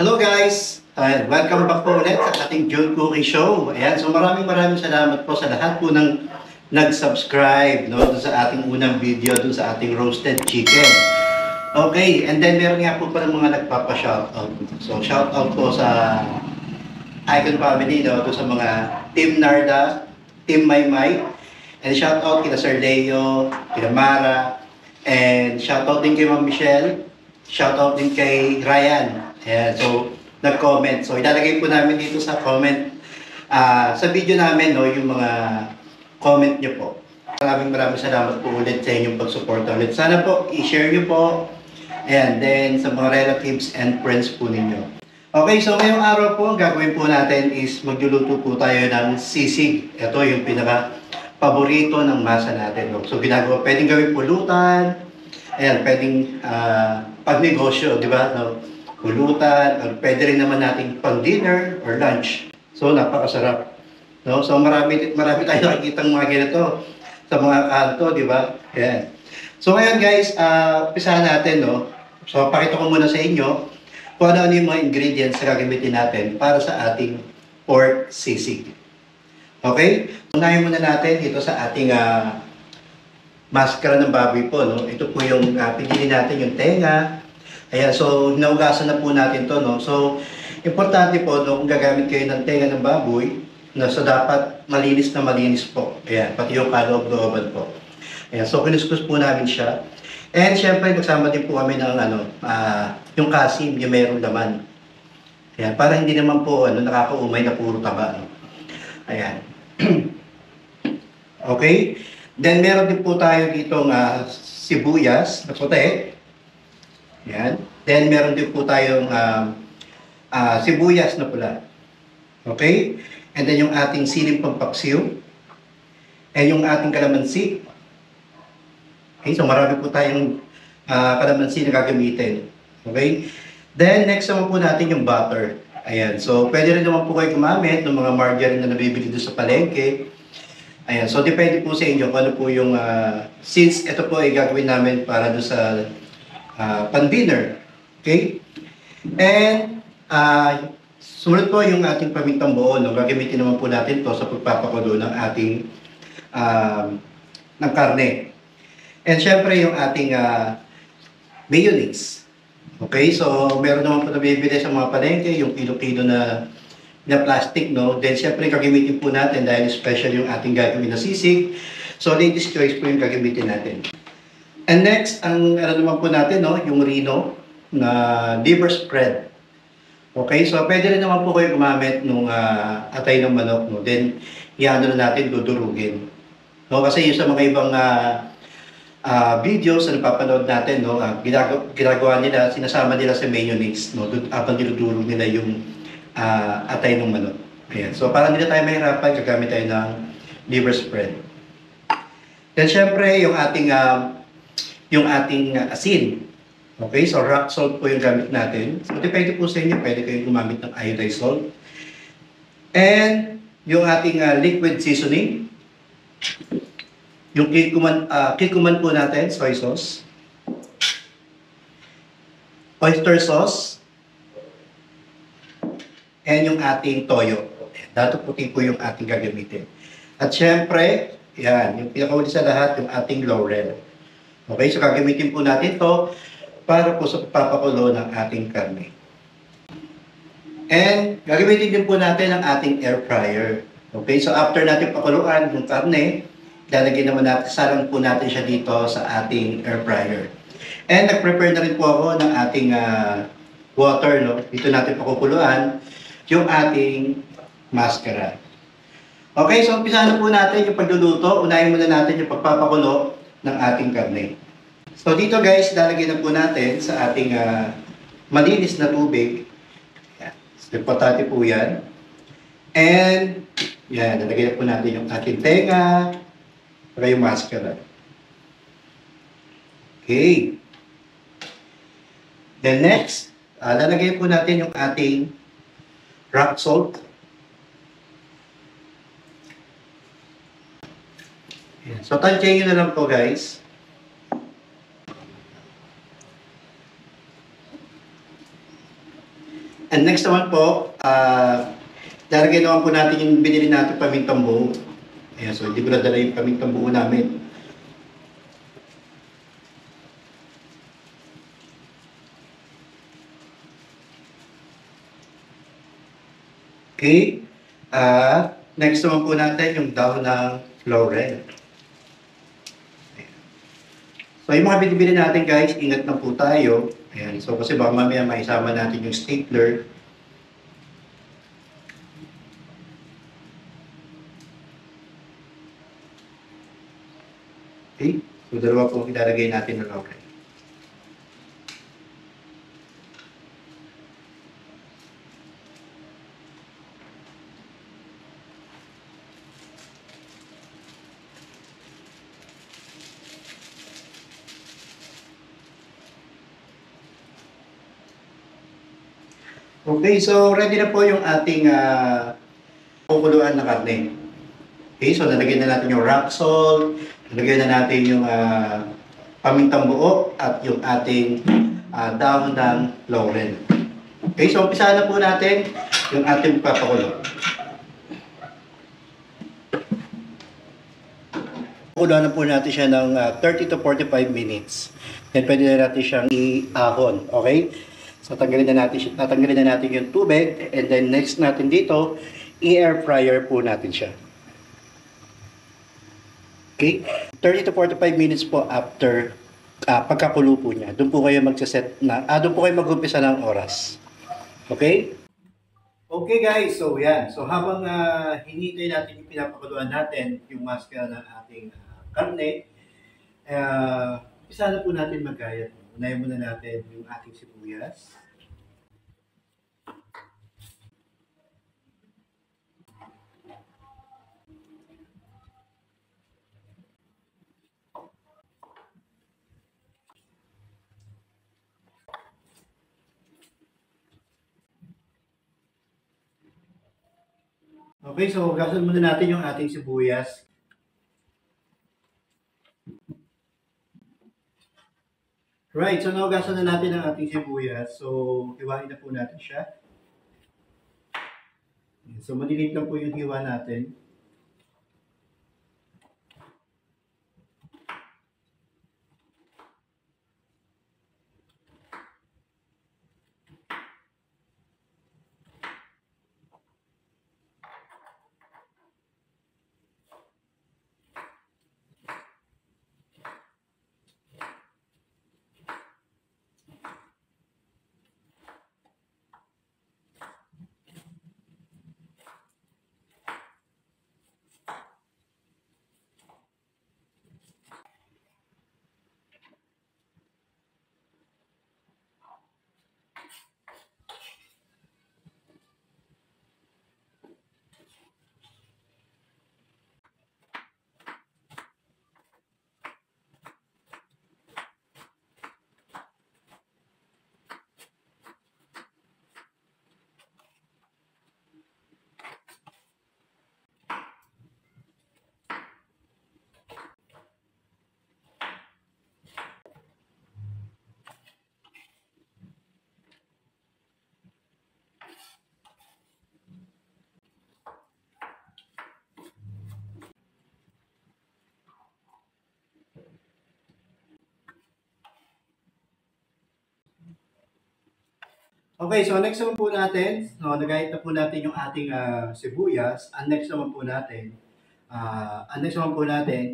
Hello guys! Welcome back po ulit sa ating June Cooking Show. Ayan, so maraming salamat po sa lahat po ng nag-subscribe dun sa ating unang video, dun sa ating roasted chicken. Okay, and then meron nga po pa ng mga nagpapa-shoutout. So shoutout po sa Icon Family, dun sa mga Team Narda, Team Maymay, and shoutout kina Sir Leo, kina Mara, and shoutout din kay Ma'am Michelle, shoutout din kay Ryan. Ayan, so nag-comment. So ilalagay po namin dito sa comment, sa video namin, yung mga comment nyo po. Maraming salamat po ulit sa inyong pagsuporta ulit. Sana po, i-share nyo po. Ayan, then sa mga relatives and friends po ninyo. Okay, so ngayong araw po, ang gagawin po natin is magluluto po tayo ng sisig. Ito yung pinaka-paborito ng masa natin. So ginagawa, pwedeng gawin pulutan, ayan, pwedeng pagnegosyo, di ba? Pulutan, or pwede rin naman natin pang dinner or lunch. So napakasarap. So marami tayong nakikitang mga ganito sa mga kanto, di ba? Ayan. So ngayon guys, umpisahan natin, So pakita ko muna sa inyo kung ano yung mga ingredients na gagamitin natin para sa ating pork sisig. Okay? Unahin muna natin ito sa ating maskara ng baboy po, Ito po yung pinili natin yung tenga. Ayan, so hinaugasan na po natin to, So, importante po, kung gagamit kayo ng tenga ng baboy, so dapat malinis na malinis po. Ayan, pati yung kaloob-looban po. Ayan, so kinuskus po namin siya. And syempre, nagsama din po kami ng yung kasim, yung mayroong laman. Ayan, para hindi naman po nakakaumay na puro taba. Ayan. Okay? Then meron din po tayo ditong sibuyas na puti. Yan. Then, meron din po tayong sibuyas na pula. Okay? And then, yung ating siling pampaksiw. And yung ating kalamansi. Okay? So, marami po tayong kalamansi na gagamitin. Okay? Then, next naman po natin yung butter. Ayan. So, pwede rin naman po kayo gumamit ng mga margarine na nabibili doon sa palengke. Ayan. So, depende po sa inyo kung ano po yung since ito po ay gagawin namin para doon sa pan-dinner. Okay? And, sumunod po yung ating pamintang buo. Gagamitin naman po natin to sa pagpapakulo ng ating ng karne. And syempre yung ating mayonnaise. Okay? So, meron naman po nabibili sa mga palengke, yung kilo-kilo na plastic, Then, syempre, gagamitin po natin dahil special yung ating gagawin na sisig. So, latest choice po yung gagamitin natin. And next, ang naman po natin, yung Reno na liver spread. Okay, so pwede rin naman po kayo gumamit nung atay ng manok, Then, iano na natin, dudurugin. Kasi yung sa mga ibang videos na napapanood natin, ginagawa nila, sinasama nila sa mayonnaise, habang dinudurog nila yung atay ng manok. Ayan. So, para hindi na tayo mahirapan, gagamit tayo ng liver spread. Then, syempre, yung ating asin. Okay, so rock salt po yung gamit natin. So, depende po sa inyo, pwede kayong gumamit ng iodized salt. And, yung ating liquid seasoning. Yung kikuman po natin, soy sauce. Oyster sauce. And yung ating toyo. Dato puti po yung ating gagamitin. At syempre, yan, yung pinakauli sa lahat, yung ating laurel. Okay, so gagamitin po natin to para po sa papakulo ng ating karne. And gagamitin din po natin ang ating air fryer. Okay, so after natin pakuluan yung karne, lalagyan naman natin, sarang po natin siya dito sa ating air fryer. And nag-prepare na rin po ako ng ating water, Dito natin pakukuluan yung ating maskara. Okay, so umpisahan na po natin yung pagluluto. Unahin muna natin yung pagpapakulo ng ating karne. So dito guys, lalagyan na po natin sa ating malinis na tubig. Yan. So, importante po yan. And, yan, lalagyan na po natin yung ating tenga, saka yung maskara. Okay. Then next, lalagyan po natin yung ating rock salt. So, tansyahin nyo na lang po guys. And next naman po, lalagay naman po natin yung binili natin pamintang buo. Ayan, so hindi ko na dala yung pamintang buo namin. Okay. Next naman po natin yung dahon ng laurel. So yung mga binibili natin guys, ingat na po tayo. Ayan, so kasi baka mamaya maisama natin yung stapler. Okay, so dalawa po ilalagay natin ng laurel. Okay, so ready na po yung ating kukuluan na karne. Okay, so nalagyan na natin yung rock salt, nalagyan na natin yung pamintang buo at yung ating dahon ng laurel. Okay, so umpisahan na po natin yung ating papakulo. Kukuluan na po natin siya ng 30 to 45 minutes. Then pwede na natin siyang i-ahon, okay? So tatanggalin na natin yung tubig, and then next natin dito, i-air fryer po natin siya. Okay? 30 to 45 minutes po after pagkakulo po niya. Doon po kayo doon po kayo mag-umpisa ng oras. Okay? Okay guys, so yan. So habang hinihintay natin yung pinapakuluan natin, yung maskara ng ating karne, isa na po natin magkayat. Unahin muna natin yung ating sibuyas. Okay, so gasan muna natin yung ating sibuyas. Right, so naugasan na natin ang ating sibuyas. So, hiwain na po natin siya. So, maliliit lang po yung hiwa natin. Okay, so next naman po natin, no, nagayat na po natin yung ating sibuyas. Ang next naman po natin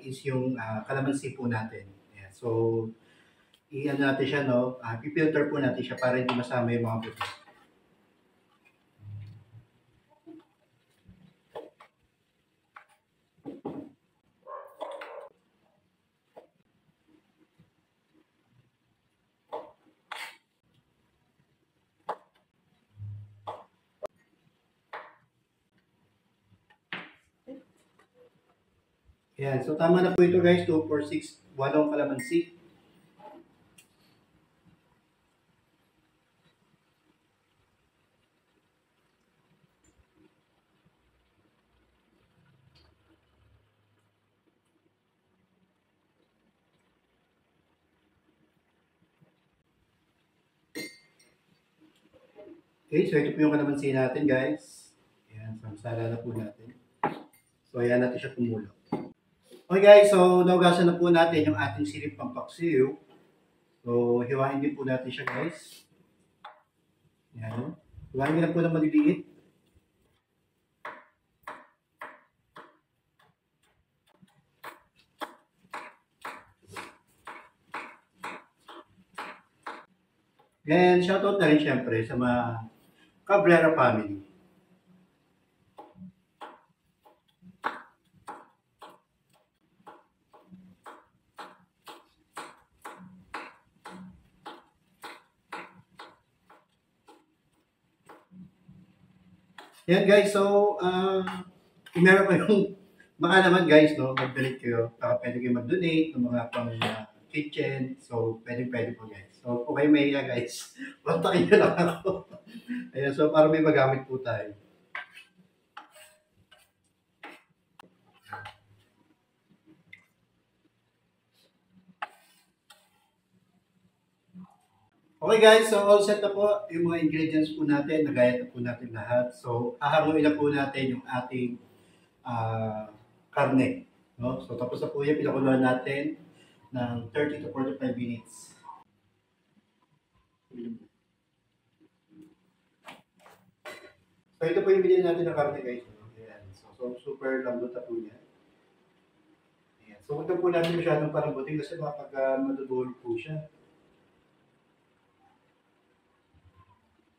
is yung kalamansi po natin. Ayan, so, i-ano natin siya, no, pipilter po natin siya para hindi masama yung mga puti. Ayan, so tama na po ito guys, 2 for 6, 8 kalamansi. Okay, so ito po yung kalamansi natin, guys. Ayan, samsala na po natin. So, ayan natin siya kumulo. Okay, guys, so naugasan na po natin yung ating silip pampaksiw. So, hiwain din po natin siya, guys. Ayan. Hiwain na po ng maliliit. And shoutout na rin syempre sa mga Cabrera family. Yan guys, so kung meron kayong baka naman guys, no, mag-donate kayo. Baka pwede kayo mag-donate ng mga pang kitchen. So, pwede po guys. So, kung kayo may guys, kontakin nyo lang ako. Ayan, so para may magamit po tayo. Okay guys, so all set na po yung mga ingredients po natin. Nagayat na po natin lahat. So, hahanguin na po natin yung ating karne. No? So, tapos na po yan, pinakuluan natin ng 30 to 45 minutes. So, ito po yung binili natin ng karne guys. Ayan. So super lambot na po niya. Ayan. So, huwag na po natin masyadong palambutin kasi kapag madudulog po siya.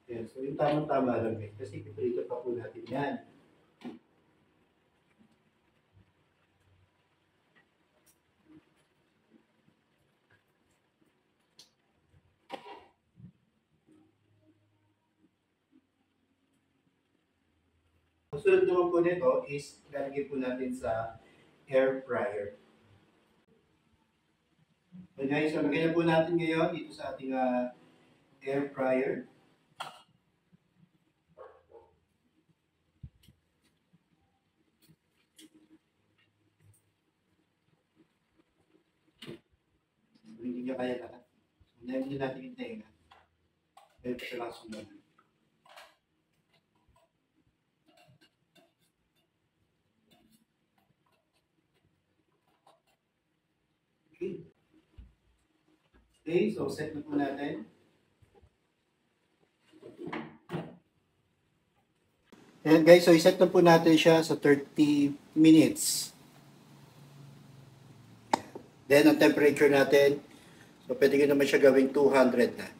Ayan. So, yung tamang-tama lang guys. Kasi piprito pa po natin yan. Ang sunod naman po nito is ilalagay po natin sa air fryer. So guys, so lagay na po natin ngayon dito sa ating air fryer. So, hindi niya kaya lahat. So, unahin din natin yung tenga. Ito sa last one. Okay. Okay, so set na po natin. Ayan guys, so iset na po natin siya sa 30 minutes. Then, ang temperature natin, so pwede ko naman siya gawing 200 na.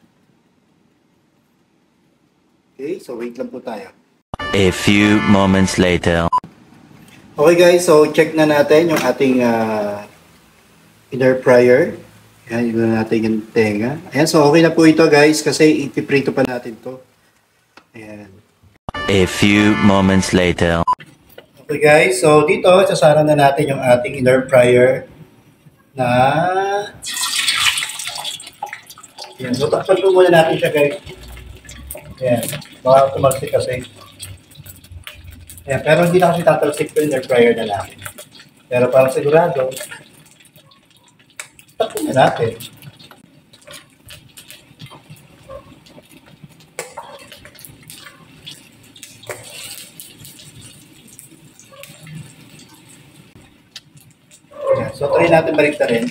Okay, so wait lang po tayo. A few moments later. Okay guys, so check na natin yung ating inner fryer. Ayan, yun na natin yung tenga. Ayan, so okay na po ito guys kasi ipiprito pa natin to. Ayan. A few moments later. Okay guys, so dito sasara na natin yung ating inner fryer na ayan, so takpan po muna natin siya guys. Ayan, baka tumalsik kasi. Ayan, pero hindi na kasi tatalsik ko yung inner fryer na natin. Pero para sigurado, takpan na natin. Ayan, so try natin baliktarin.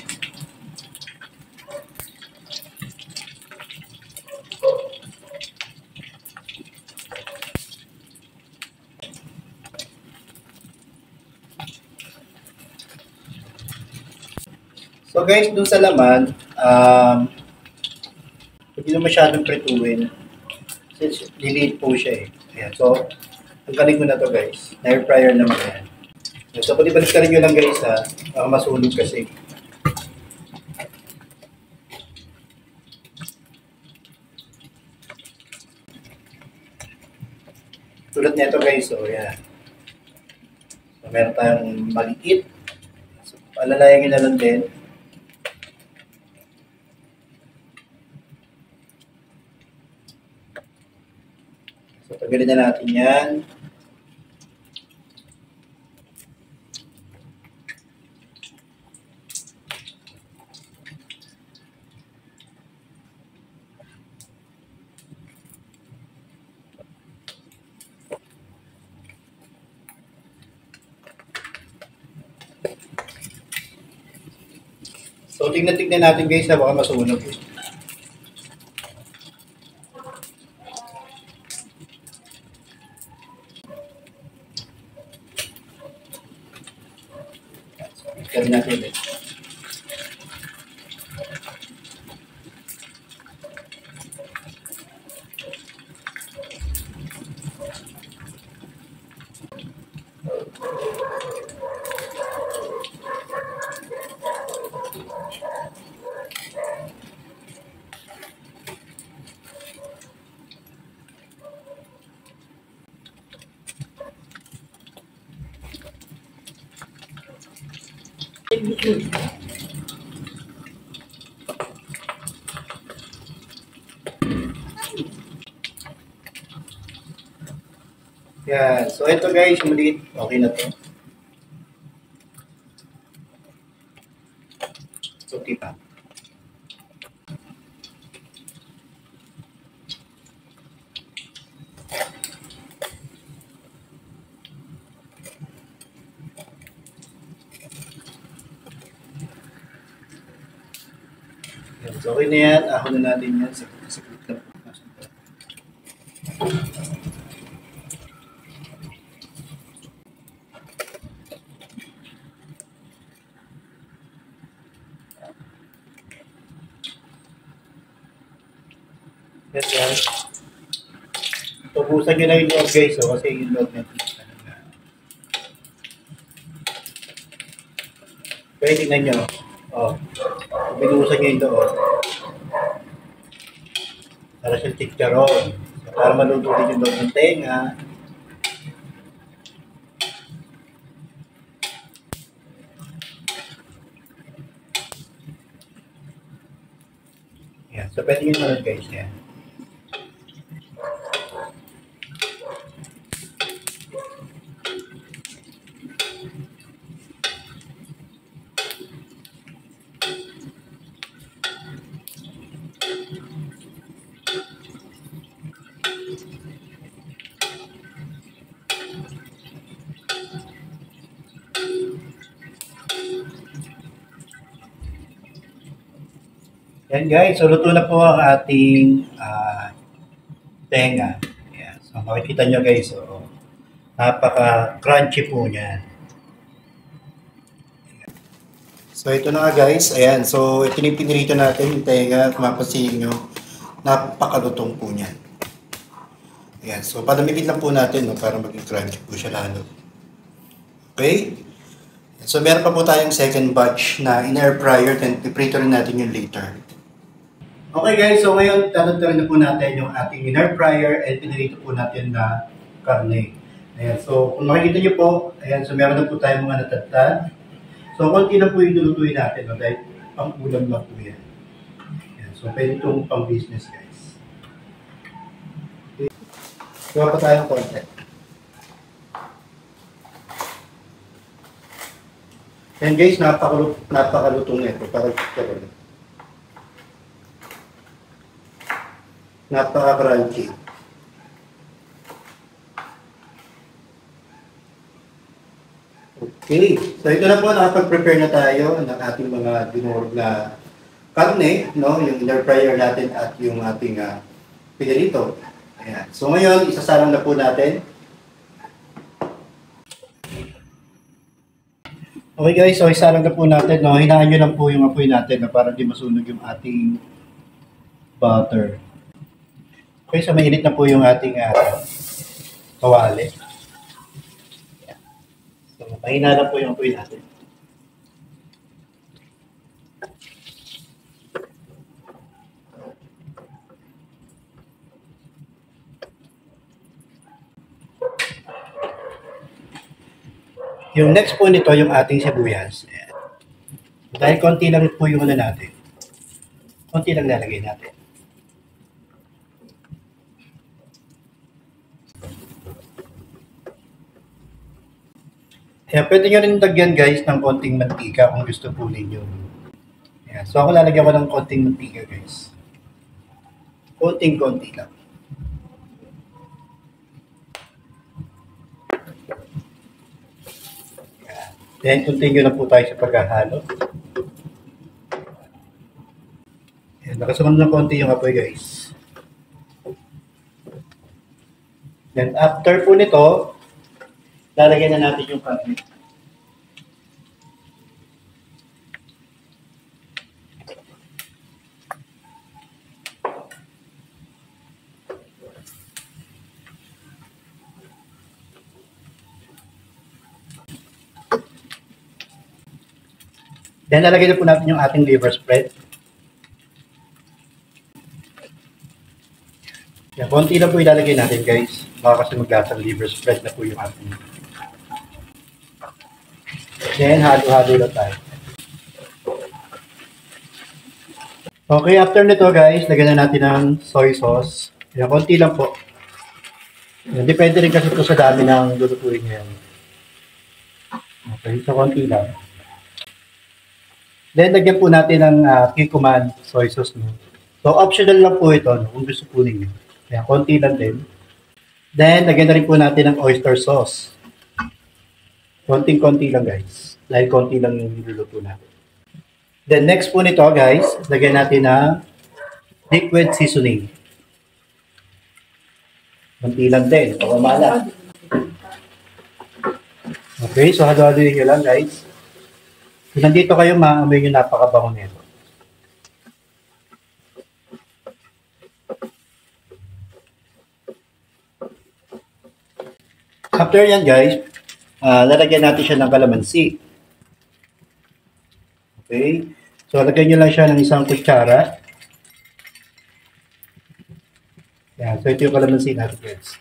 So guys, dun sa laman, hindi na masyadong prituin. Since liliit po siya eh. Ayan, so, tanggalin ko na to guys. Air fryer naman yan. So, palibalik ka rin nyo lang guys ha. Baka masunog kasi. Tulad nito guys, so yan. So, meron tayong maliit. So, palalayagin na lang din. So, tagalin na natin yan. So, tignan natin guys na baka masunog. Tignan natin ulit. Yan. So, ito guys, maliit. Okay na to. Okay pa. Yan. So, okay na yan. Ako na natin yan. Saglit lang po. Yes, guys. Tubusan nyo na yung loob guys, kasi yung loob natin. Kaya tingnan nyo. Binuhusan nyo yung loob. Para siyang chicharon. Para maluto din yung loob ng tenga. Yan. So, pwede nyo naman guys yan. Yan guys, so luto na po ang ating tenga. Yan. So makikita nyo guys, so, napaka-crunchy po niyan. So ito na nga guys, ayan. So ito yung pinirito natin, yung tenga. Kung mapasin nyo, napakalutong po niyan. Ayan, so palamigin lang po natin no, para maging crunchy po siya lalo. Okay? So meron pa po tayong second batch na in-air fryer, then piprito rin natin yung later. Okay guys, so ngayon tatantarin na po natin yung ating in-air fryer and pinirito po natin na karne. Ayan, so kung makikita nyo po, ayan, so meron na po tayong mga natatad. So konti na po yung lulutuin natin, no, dahil pang ulam lang po yan. Ayan, so pwede itong pang business guys. Okay. Gawa pa tayong konti. And guys, napakalutong nito. Napaka-crunchy. Okay. So ito na po, nakapag-prepare na tayo ng ating mga dinurog na karne, no? Yung air fryer natin at yung ating pinirito. Ayan. So ngayon, isasalang na po natin. Okay guys, so isalang na po natin, no? Hinaan nyo lang po yung apoy natin na para di masunog yung ating butter. Okay, so mainit na po yung ating kawali. Ayan. So mahina lang po yung apoy natin. Yung next po nito, yung ating sibuyas. Ayan. Dahil konti lang po yung ano natin. Konti lang lalagay natin. Ayan, pwede nyo rin lagyan guys ng konting mantika kung gusto po ninyo. Ayan. So ako lalagyan ko ng konting mantika guys. Konting-konti lang. Then, continue na po tayo sa paghahalo. Pasunod ng konti yung apoy, guys. Then, after po nito, lalagyan na natin yung cabinet. Then, lalagyan na po natin yung ating liver spread. Yan, konti lang po ilalagay natin, guys. Baka kasi maglasang liver spread na po yung ating. Then, halo-halo lang tayo. Okay, after nito, guys, lagyan na natin ng soy sauce. Yan, konti lang po. Yan, depende rin kasi ito sa dami ng lulutuin ngayon. Okay, so konti lang. Then, lagyan po natin ng Kikkoman soy sauce. No? So, optional lang po ito no? Kung gusto po ninyo. Kaya, konti lang din. Then, lagyan na rin po natin ng oyster sauce. Konting-konti lang, guys. Dahil konti lang yung niluluto natin. Then, next po nito, guys, lagyan natin ng liquid seasoning. Konti lang din. Pagmamala. Okay, so halo-haloin nyo lang, guys. Kung nandito kayo, maamoy yung napakabango nito. After yan, guys, lalagyan natin siya ng kalamansi. Okay? So, lagyan nyo lang siya ng isang kutsara. Yan. So, ito yung kalamansi natin, guys.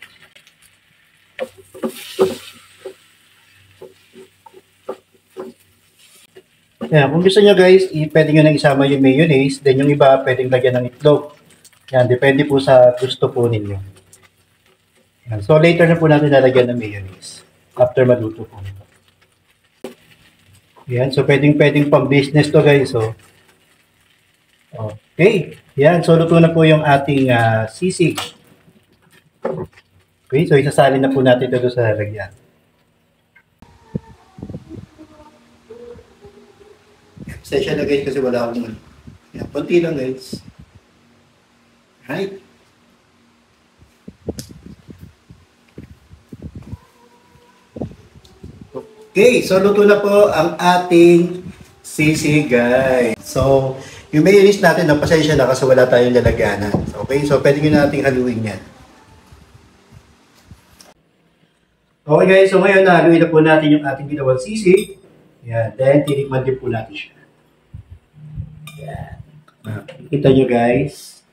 Yan. Kung gusto nyo, guys, pwede nyo nang isama yung mayonnaise. Then, yung iba, pwedeng lagyan ng itlog. Yan. Depende po sa gusto po ninyo. Yan. So, later na po natin lalagyan ng mayonnaise. After maluto po nito. Yan. So, pwedeng pang business to, guys. So, okay. Yan. So, luto na po yung ating sisig. Okay. So, isasalin na po natin ito sa lalagyan. Session na, guys, kasi wala akong ano. Yan. Konti lang, guys. Right. Okay, so luto na po ang ating sisig, guys. So, yung mayonnaise natin, pasensya na kasi wala tayong lalagyanan. Okay, so pwede nyo nating haluin yan. Okay, guys, so ngayon haluin na po natin yung ating ginawang sisig. Yan, then tinikman din po natin siya. Yan. Kita nyo, guys.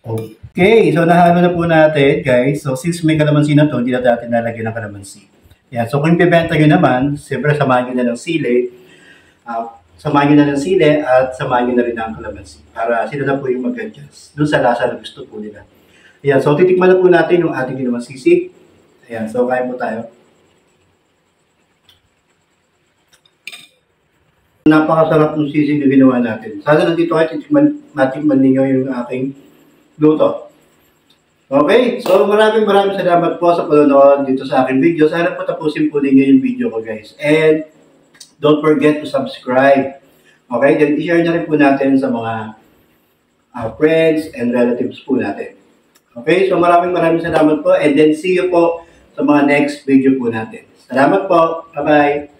Okay, so nahalo na po natin, guys. So, since may kalamansi na to, hindi na natin nalagyan ng kalamansi. Yan. So, kung ibibenta nyo naman, siyempre samahan nyo na ng sili. Samahan nyo na ng sili at samahan nyo na rin ng kalamansi. Para sila na po yung mag-adjust doon sa lasa na gusto po nila. Yan. So, titikman na po natin yung ating ginawang sisig. Ayan. So, kain po tayo. Napakasarap ng sisig na ginawa natin. Sana nandito kayo, matikman ninyo yung aking luto. Okay, so maraming salamat po sa panonood dito sa aking video. Sana po tapusin po ninyo yung video ko, guys. And don't forget to subscribe. Okay, then i-share na rin po natin sa mga friends and relatives po natin. Okay, so maraming salamat po. And then see you po sa mga next video po natin. Salamat po. Bye-bye.